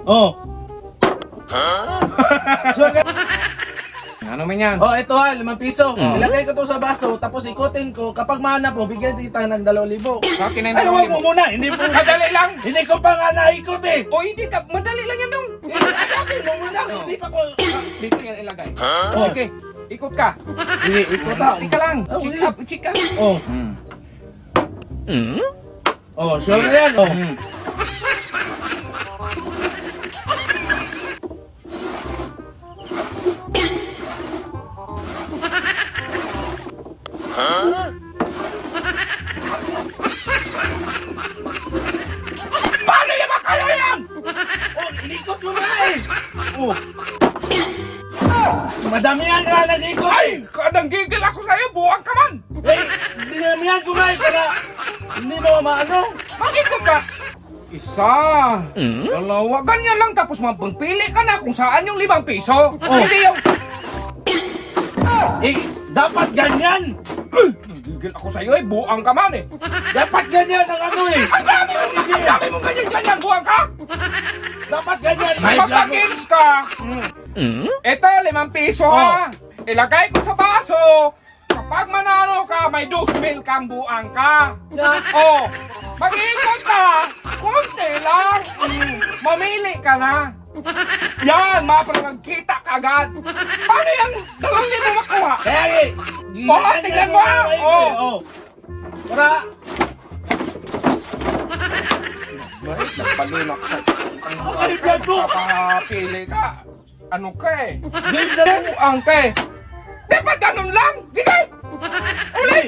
Oh. Sure ka? Ano man yan? Oh, ito ha, 5 piso. Ilagay ko to sa baso, tapos ikutin ko. Kapag mahanap mo, bigyan kita ng 2,000. Akin na Ay, yung huwag mo muna. Hindi mo. Madali lang! Hindi ko pa nga naikot eh. O hindi ka, madali lang yan dong! Sakin mo muna, hindi pa ko. Dito yan ilagay. Oh. Okay, ikot ka. Sige, ikot ha. Ika lang, Oh, check sige. up, check up. Oh. Oh, sure na yan. Oh. Paano yung makala yan? Oh, inikot ko na eh. Oh. Madamihan ka nag-ikot. Ay, kadang gigil ako sa'yo, buwang ka man! Eh, dinamihan ko nga eh para hindi mo maano. Mag-ikot ka! Isa, dalawa, ganyan lang tapos mapagpili ka na kung saan yung 5 piso. Hindi yung... Eh, dapat ganyan. Gigil ako sa'yo eh, buwang ka man eh. Dapat ganyan ang ano eh. Ang dami mong ganyan, buwang ka! Dapat ganyan. Magka-games ka! Ito, 5 piso ha! Ilagay ko sa baso! Kapag manalo ka, may 2,000 kang buang ka! Oh, mag-iikot ka! Kunti lang! Mamili ka na! Yan, magkita ka agad! Paano yung 2,000 makuha? Kaya eh. Oh, tingnan mo ha! Oh. Para. Bait, nagpalunak ka. Ay, blood mo. Kapapili ka. Ano ka eh? Game na lang. Buang ka eh. Dapat ganun lang! Sige! Uli!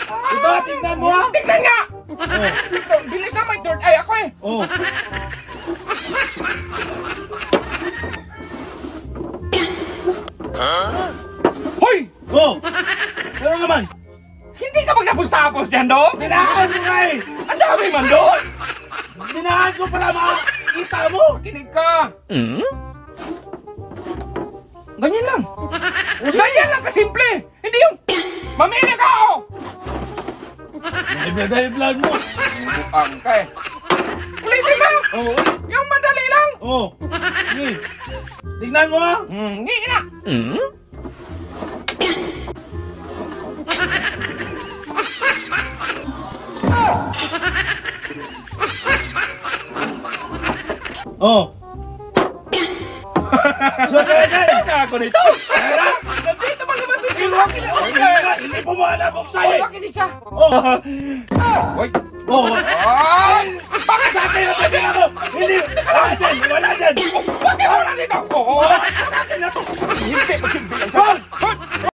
Ito, tingnan mo ha. Tignan nga! Oh. Ito, bilis na, may third eye ako eh. Oh. Hoy! Oh. Ano naman? Hindi ka magtapos-tapos dyan doon? Tinahan ko nga eh. Ang dami man doon! Tinahan ko para makita mo. Kinig ka! Ganyan lang! Ganyan lang kasimple! Hindi yung... Mamili ka oh! High blood mo. Buang ka eh. Ulitin mo! Oh. Yung madali lang! Oh. Sige. Tingnan mo ha. Hindi na! Oh. So, kaya Ako nito! Nandito ba naman si hindi po mo alam kung sa'yo. Makinig ka! Oh. Hoy! Oh. Ay! Baka sa akin na tayo ako. Hindi. Wala dyan. Wala dyan. Bakit wala nito? Oo! Sa akin na to. Hindi! Magsimbilang sa...